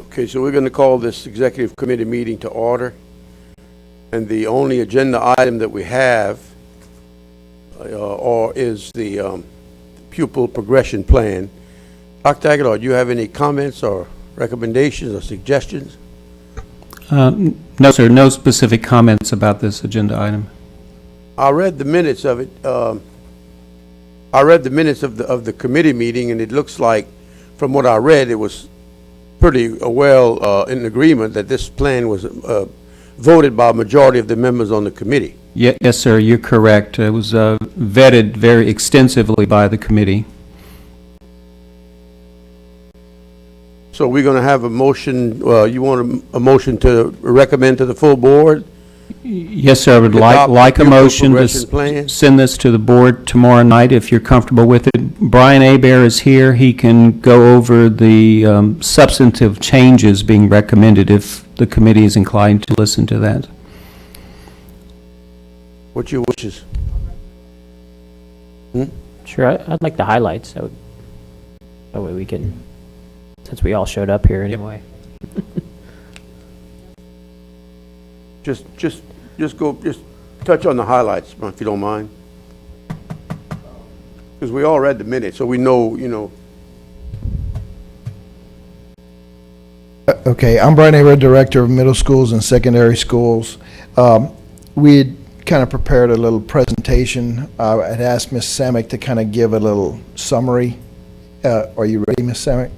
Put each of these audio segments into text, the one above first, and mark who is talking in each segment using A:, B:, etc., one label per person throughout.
A: Okay, so we're going to call this executive committee meeting to order. And the only agenda item that we have is the pupil progression plan. Dr. Aguilar, do you have any comments or recommendations or suggestions?
B: No, sir. No specific comments about this agenda item.
A: I read the minutes of it. I read the minutes of the committee meeting, and it looks like, from what I read, it was pretty well in agreement that this plan was voted by a majority of the members on the committee.
B: Yes, sir. You're correct. It was vetted very extensively by the committee.
A: So we're going to have a motion. You want a motion to recommend to the full board?
B: Yes, sir. I would like a motion to send this to the board tomorrow night if you're comfortable with it. Brian Hebert is here. He can go over the substantive changes being recommended if the committee is inclined to listen to that.
A: What's your wishes?
C: Sure, I'd like the highlights. That way we can, since we all showed up here anyway.
A: Just touch on the highlights, if you don't mind. Because we all read the minutes, so we know, you know.
D: Okay, I'm Brian Hebert, Director of Middle Schools and Secondary Schools. We had kind of prepared a little presentation. I'd asked Ms. Samick to kind of give a little summary. Are you ready, Ms. Samick?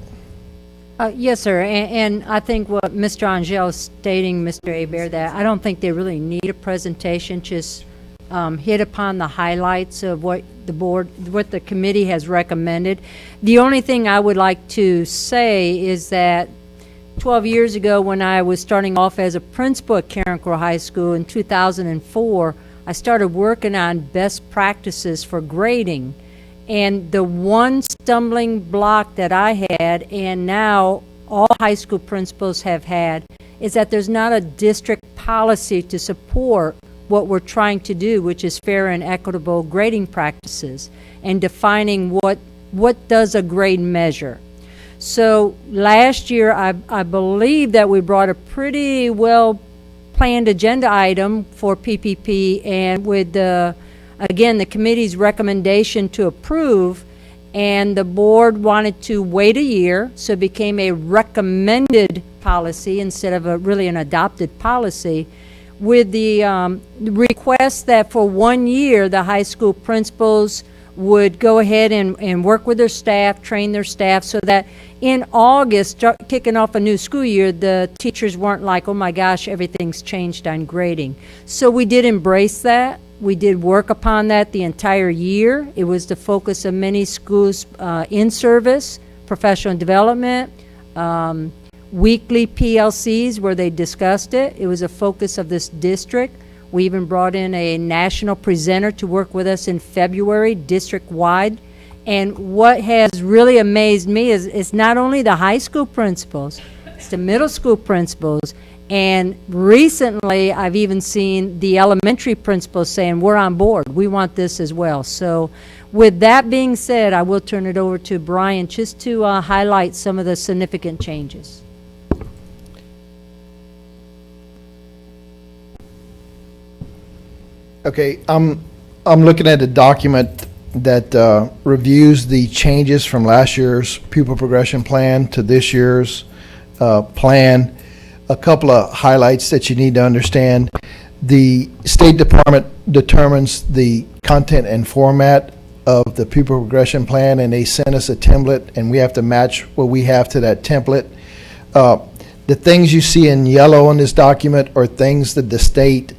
E: Yes, sir. And I think what Mr. Angel is stating, Mr. Hebert, that I don't think they really need a presentation. Just hit upon the highlights of what the committee has recommended. The only thing I would like to say is that 12 years ago, when I was starting off as a principal at Carencro High School in 2004, I started working on best practices for grading. And the one stumbling block that I had, and now all high school principals have had, is that there's not a district policy to support what we're trying to do, which is fair and equitable grading practices, and defining what does a grade measure. So last year, I believe that we brought a pretty well-planned agenda item for PPP, and with again, the committee's recommendation to approve, and the board wanted to wait a year, so it became a recommended policy instead of really an adopted policy, with the request that for 1 year, the high school principals would go ahead and work with their staff, train their staff, so that in August, kicking off a new school year, the teachers weren't like, oh my gosh, everything's changed on grading. So we did embrace that. We did work upon that the entire year. It was the focus of many schools in service, professional development, weekly PLCs where they discussed it. It was a focus of this district. We even brought in a national presenter to work with us in February, district-wide. And what has really amazed me is it's not only the high school principals, it's the middle school principals. And recently, I've even seen the elementary principals saying, we're on board. We want this as well. So with that being said, I will turn it over to Brian just to highlight some of the significant changes.
D: Okay, I'm looking at a document that reviews the changes from last year's pupil progression plan to this year's plan. A couple of highlights that you need to understand. The State Department determines the content and format of the pupil progression plan, and they send us a template, and we have to match what we have to that template. The things you see in yellow in this document are things that the state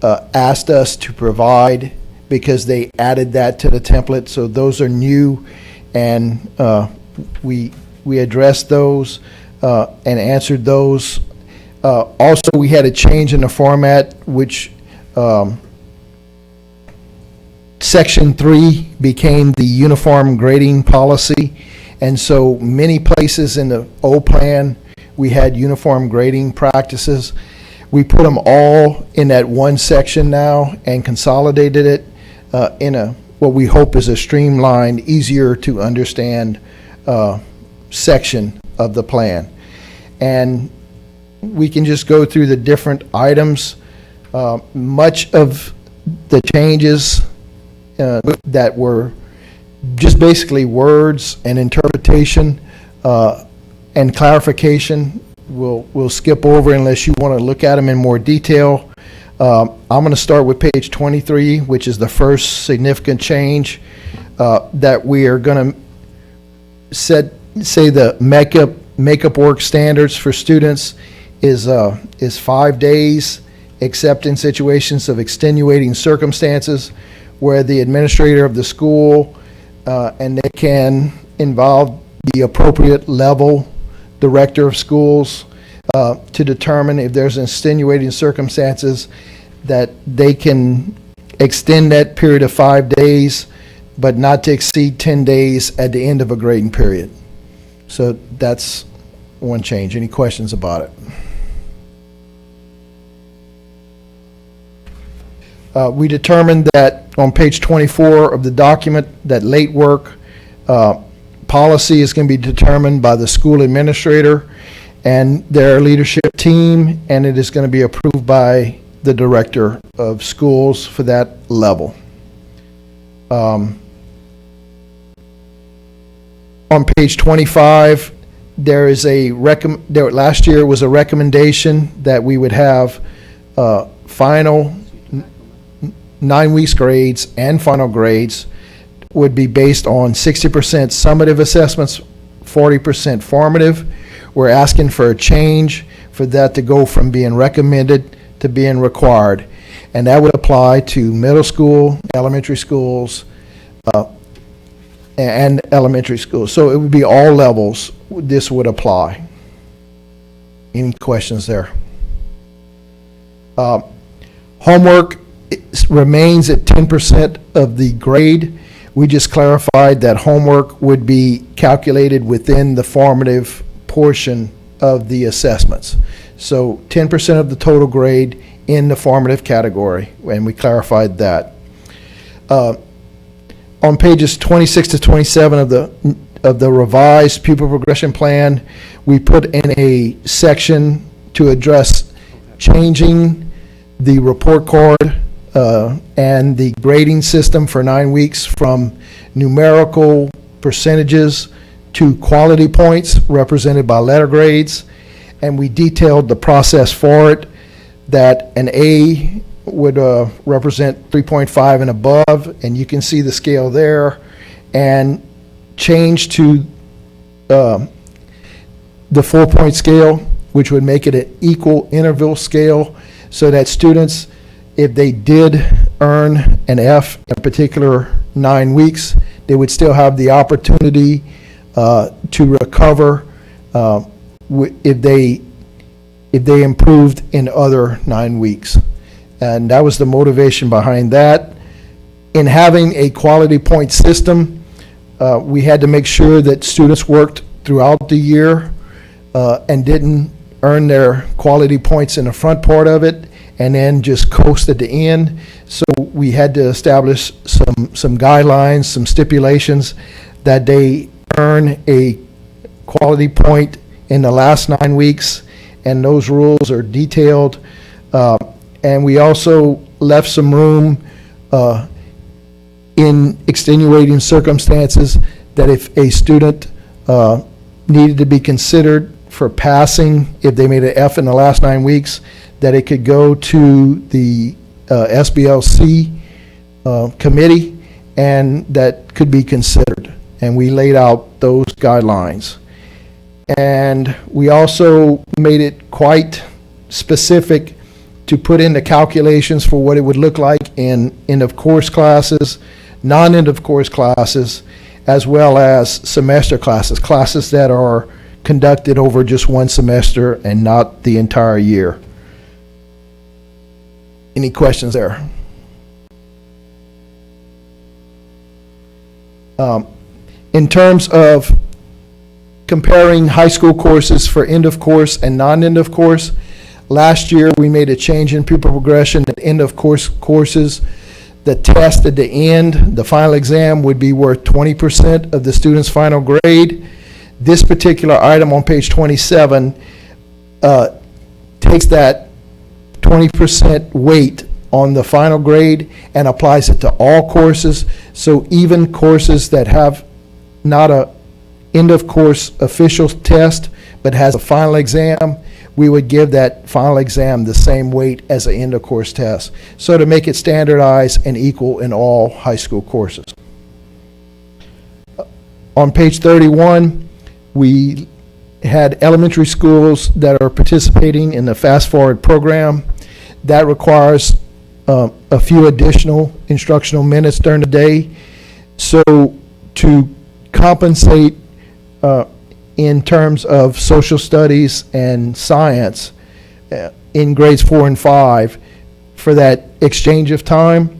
D: asked us to provide because they added that to the template. So those are new, and we addressed those and answered those. Also, we had a change in the format, which Section 3 became the uniform grading policy. And so many places in the old plan, we had uniform grading practices. We put them all in that one section now and consolidated it in what we hope is a streamlined, easier to understand section of the plan. and we can just go through the different items. Much of the changes that were just basically words and interpretation and clarification, we'll skip over unless you want to look at them in more detail. I'm going to start with page 23, which is the first significant change that we are going to say the makeup work standards for students is 5 days, except in situations of extenuating circumstances where the administrator of the school and they can involve the appropriate level director of schools to determine if there's extenuating circumstances that they can extend that period of 5 days, but not to exceed 10 days at the end of a grading period. So that's one change. Any questions about it? We determined that on page 24 of the document that late work policy is going to be determined by the school administrator and their leadership team, and it is going to be approved by the director of schools for that level. On page 25, there is last year was a recommendation that we would have final 9 weeks grades and final grades would be based on 60% summative assessments, 40% formative. We're asking for a change for that to go from being recommended to being required. And that would apply to middle school, elementary schools, and elementary schools. So it would be all levels this would apply. Any questions there? Homework remains at 10% of the grade. We just clarified that homework would be calculated within the formative portion of the assessments. So 10% of the total grade in the formative category, and we clarified that. On pages 26 to 27 of the revised pupil progression plan, we put in a section to address changing the report card and the grading system for 9 weeks from numerical percentages to quality points represented by letter grades. And we detailed the process for it, that an A would represent 3.5 and above, and you can see the scale there, and change to the 4-point scale, which would make it an equal interval scale, so that students, if they did earn an F in a particular 9 weeks, they would still have the opportunity to recover if they improved in other 9 weeks. And that was the motivation behind that. In having a quality point system, we had to make sure that students worked throughout the year and didn't earn their quality points in the front part of it and then just coast at the end. So we had to establish some guidelines, some stipulations that they earn a quality point in the last 9 weeks, and those rules are detailed. And we also left some room in extenuating circumstances that if a student needed to be considered for passing, if they made an F in the last 9 weeks, that it could go to the SBLC committee, and that could be considered. And we laid out those guidelines. And we also made it quite specific to put in the calculations for what it would look like in end-of-course classes, non-end-of-course classes, as well as semester classes, classes that are conducted over just one semester and not the entire year. Any questions there? In terms of comparing high school courses for end of course and non-end of course, last year we made a change in pupil progression at end of course courses. The test at the end, the final exam, would be worth 20% of the student's final grade. This particular item on page 27 takes that 20% weight on the final grade and applies it to all courses. So even courses that have not a end-of-course official test, but has a final exam, we would give that final exam the same weight as an end-of-course test. So to make it standardized and equal in all high school courses. On page 31, we had elementary schools that are participating in the Fast Forward program. That requires a few additional instructional minutes during the day. So to compensate in terms of social studies and science in grades 4 and 5 for that exchange of time,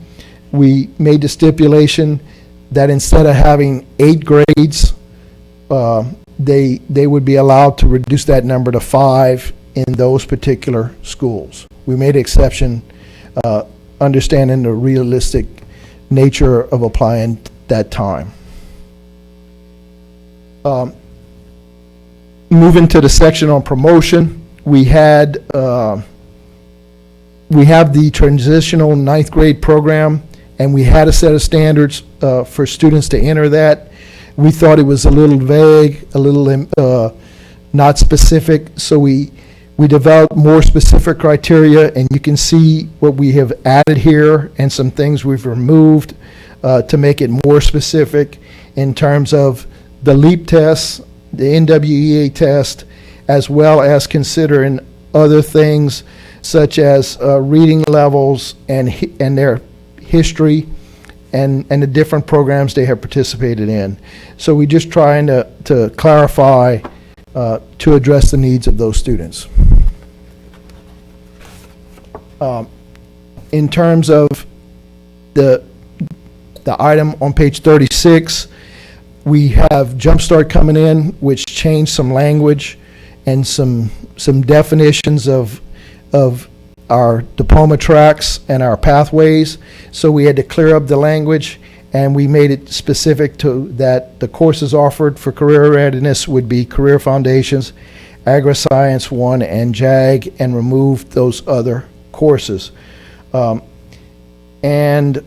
D: we made the stipulation that instead of having 8 grades, they would be allowed to reduce that number to 5 in those particular schools. We made an exception, understanding the realistic nature of applying that time. Moving to the section on promotion, we have the transitional 9th grade program, and we had a set of standards for students to enter that. We thought it was a little vague, a little not specific, so we developed more specific criteria, and you can see what we have added here and some things we've removed to make it more specific in terms of the LEAP tests, the NWEA test, as well as considering other things such as reading levels and their history and the different programs they have participated in. So we're just trying to clarify to address the needs of those students. In terms of the item on page 36, we have Jumpstart coming in, which changed some language and some definitions of our diploma tracks and our pathways. So we had to clear up the language, and we made it specific to that the courses offered for career readiness would be Career Foundations, Agri-Science 1, and JAG, and removed those other courses. And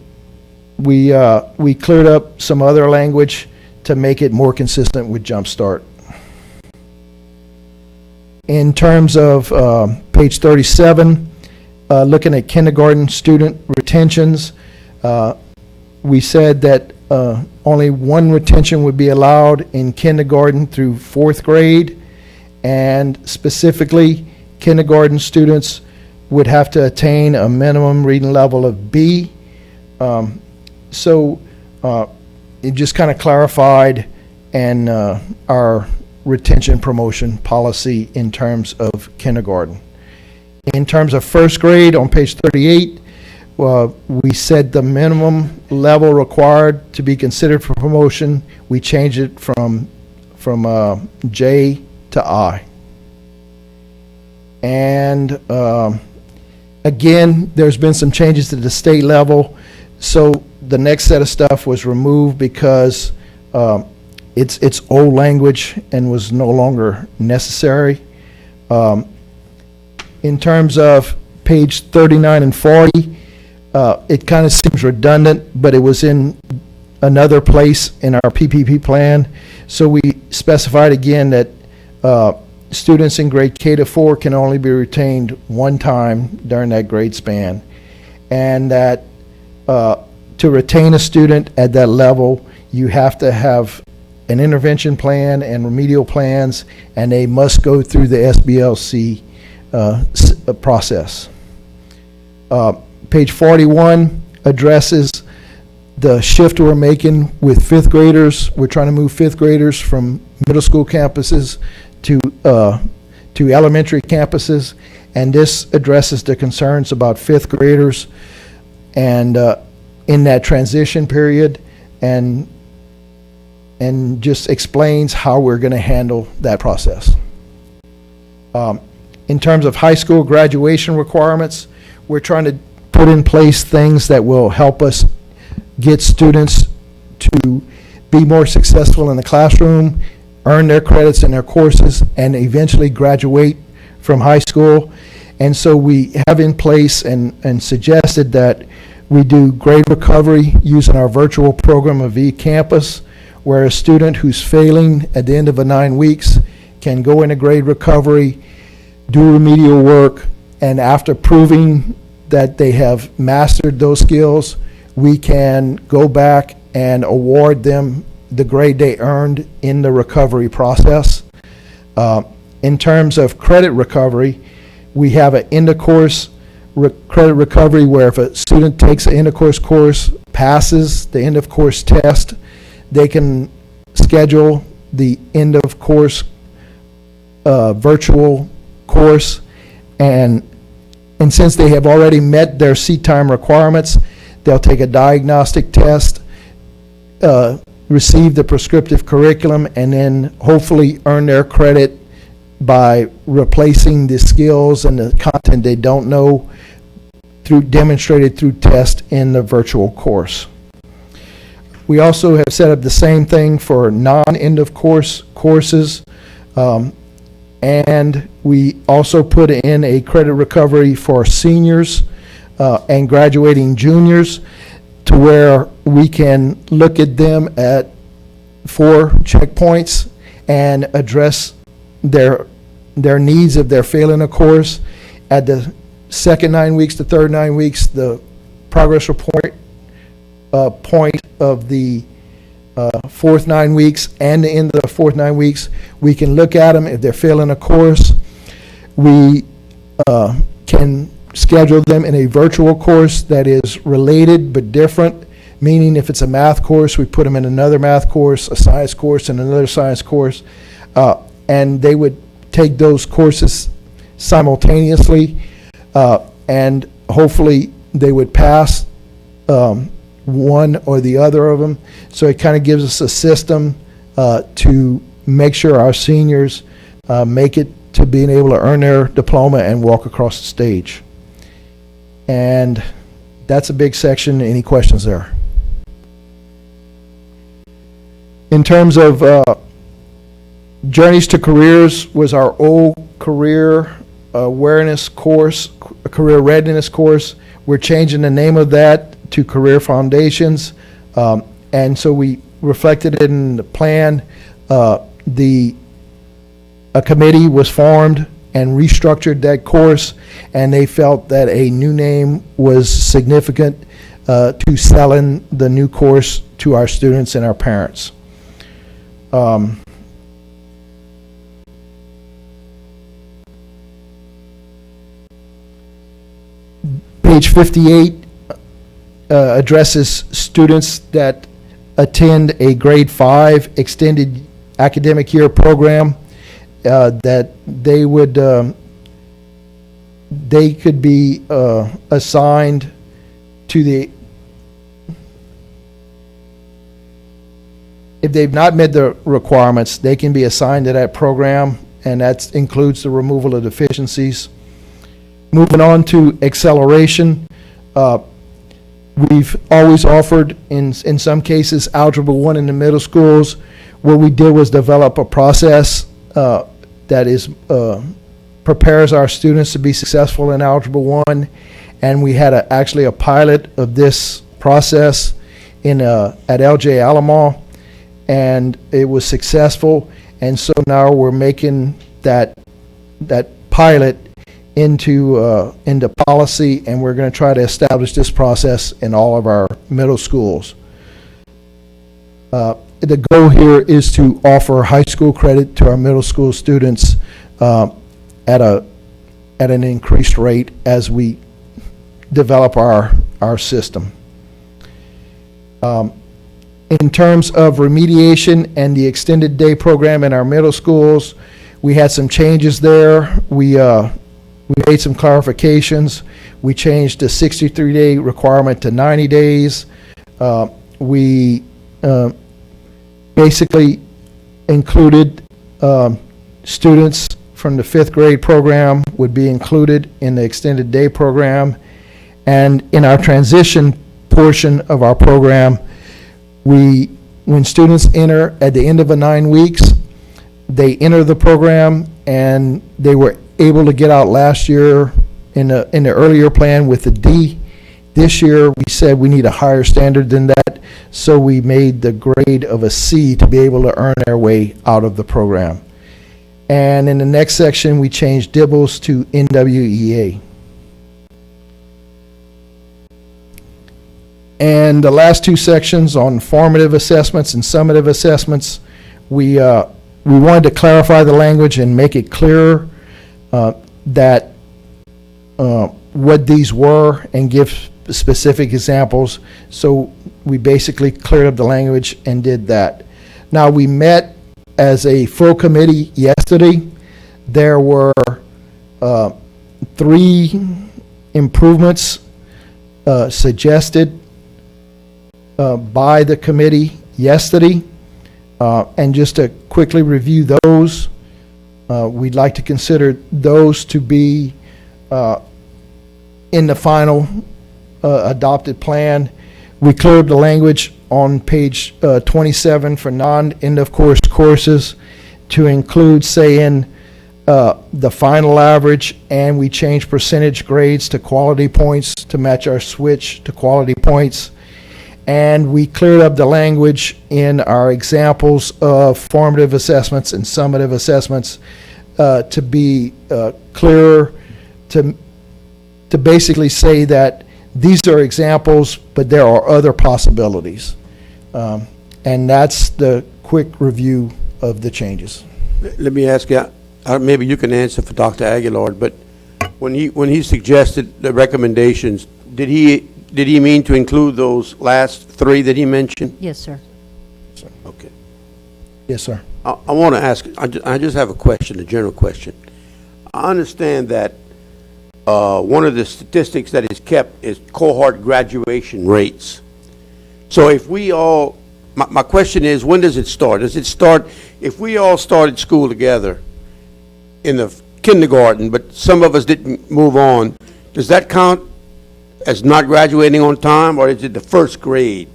D: we cleared up some other language to make it more consistent with Jumpstart. In terms of page 37, looking at kindergarten student retentions, we said that only one retention would be allowed in kindergarten through 4th grade, and specifically, kindergarten students would have to attain a minimum reading level of B. So it just kind of clarified and our retention promotion policy in terms of kindergarten. In terms of 1st grade, on page 38, we said the minimum level required to be considered for promotion, we changed it from J to I. And again, there's been some changes to the state level, so the next set of stuff was removed because it's old language and was no longer necessary. In terms of page 39 and 40, it kind of seems redundant, but it was in another place in our PPP plan. So we specified again that students in grade K to 4 can only be retained one time during that grade span. And that to retain a student at that level, you have to have an intervention plan and remedial plans, and they must go through the SBLC process. Page 41 addresses the shift we're making with 5th graders. We're trying to move 5th graders from middle school campuses to elementary campuses, and this addresses the concerns about 5th graders and in that transition period, and just explains how we're going to handle that process. In terms of high school graduation requirements, we're trying to put in place things that will help us get students to be more successful in the classroom, earn their credits in their courses, and eventually graduate from high school. And so we have in place and suggested that we do grade recovery using our virtual program of eCampus, where a student who's failing at the end of 9 weeks can go into grade recovery, do remedial work, and after proving that they have mastered those skills, we can go back and award them the grade they earned in the recovery process. In terms of credit recovery, we have an end-of-course credit recovery where if a student takes an end-of-course course, passes the end-of-course test, they can schedule the end-of-course virtual course, and since they have already met their seat time requirements, they'll take a diagnostic test, receive the prescriptive curriculum, and then hopefully earn their credit by replacing the skills and the content they don't know demonstrated through test in the virtual course. We also have set up the same thing for non-end-of-course courses, and we also put in a credit recovery for seniors and graduating juniors, to where we can look at them at 4 checkpoints and address their needs if they're failing a course. At the second 9 weeks, the third 9 weeks, the progress report point of the fourth 9 weeks and the end of the fourth 9 weeks, we can look at them. If they're failing a course, we can schedule them in a virtual course that is related but different, meaning if it's a math course, we put them in another math course, a science course, and another science course, and they would take those courses simultaneously, and hopefully they would pass one or the other of them. So it kind of gives us a system to make sure our seniors make it to being able to earn their diploma and walk across the stage. And that's a big section. Any questions there? In terms of Journeys to Careers was our old career awareness course, career readiness course. We're changing the name of that to Career Foundations. And so we reflected it in the plan. A committee was formed and restructured that course, and they felt that a new name was significant to selling the new course to our students and our parents. Page 58 addresses students that attend a grade 5 extended academic year program, that they could be assigned to the, if they've not met the requirements, they can be assigned to that program, and that includes the removal of deficiencies. Moving on to acceleration, we've always offered, in some cases, Algebra 1 in the middle schools. What we did was develop a process that is prepares our students to be successful in Algebra 1, and we had actually a pilot of this process at LJ Alamo, and it was successful. And so now we're making that pilot into policy, and we're going to try to establish this process in all of our middle schools. The goal here is to offer high school credit to our middle school students at an increased rate as we develop our system. In terms of remediation and the extended day program in our middle schools, we had some changes there. We made some clarifications. We changed the 63-day requirement to 90 days. We basically included students from the 5th grade program would be included in the extended day program. And in our transition portion of our program, when students enter at the end of 9 weeks, they enter the program and they were able to get out last year in the earlier plan with the D. This year, we said we need a higher standard than that, so we made the grade of a C to be able to earn their way out of the program. And in the next section, we changed DIBELS to NWEA. And the last two sections on formative assessments and summative assessments, we wanted to clarify the language and make it clearer that what these were and give specific examples. So we basically cleared up the language and did that. Now, we met as a full committee yesterday. There were 3 improvements suggested by the committee yesterday. And just to quickly review those, we'd like to consider those to be in the final adopted plan. We cleared the language on page 27 for non-end-of-course courses to include saying the final average, and we changed percentage grades to quality points to match our switch to quality points. And we cleared up the language in our examples of formative assessments and summative assessments to be clearer, to basically say that these are examples, but there are other possibilities. And that's the quick review of the changes.
A: Let me ask you, maybe you can answer for Dr. Aguilar, but when he suggested the recommendations, did he mean to include those last 3 that he mentioned?
E: Yes, sir.
A: Okay.
D: Yes, sir.
A: I want to ask, I just have a question, a general question. I understand that one of the statistics that is kept is cohort graduation rates. So if we all, my question is, when does it start? Does it start, if we all started school together in the kindergarten, but some of us didn't move on, does that count as not graduating on time, or is it the first grade?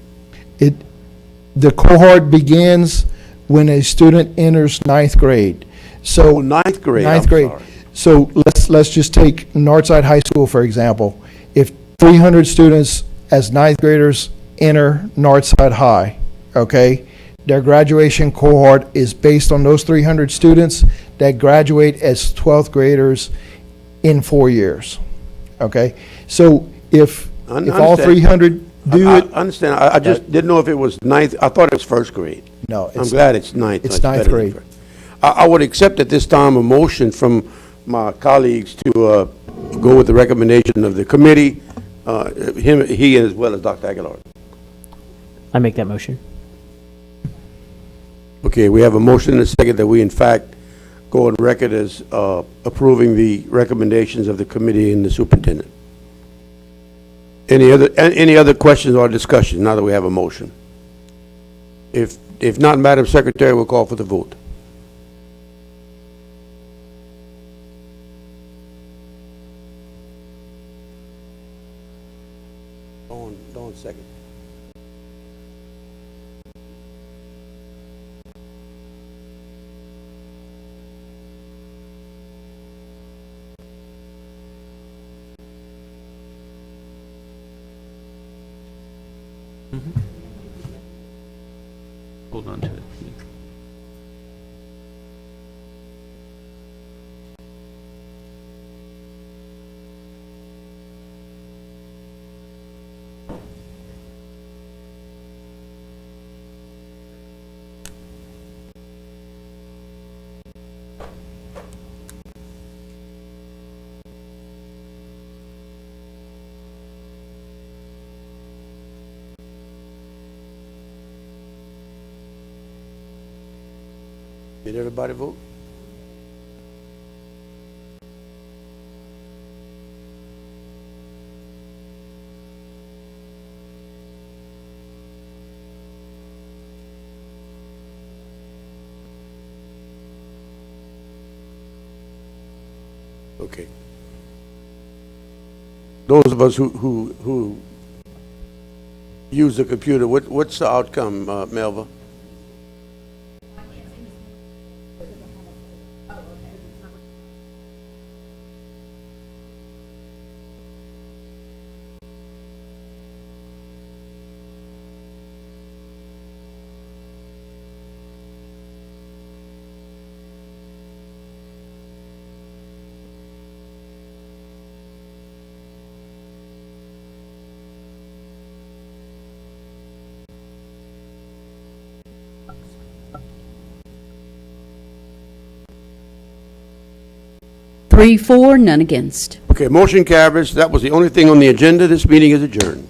D: The cohort begins when a student enters 9th grade. So
A: Ninth grade.
D: Ninth
A: I'm
D: grade.
A: sorry.
D: So let's just take Northside High School, for example. If 300 students as 9th graders enter Northside High, okay, their graduation cohort is based on those 300 students that graduate as 12th graders in 4 years, okay? So if all 300 do
A: I
D: it,
A: understand. I just didn't know if it was 9th. I thought it was first grade.
D: no,
A: I'm glad it's 9th.
D: it's
A: That's
D: 9th
A: better than
D: grade.
A: first. I would accept at this time a motion from my colleagues to go with the recommendation of the committee, he as well as Dr. Aguilar.
C: I make that motion.
A: Okay, we have a motion and a second that we in fact go on record as approving the recommendations of the committee and the superintendent. Any other questions or discussion now that we have a motion? If not, Madam Secretary, we'll call for the vote. Dawn second.
B: Hold on to it.
A: Did everybody vote? Okay. Those of us who use the computer, what's the outcome, Melva?
F: 3 for, none against.
A: Okay, motion carries. That was the only thing on the agenda. This meeting is adjourned.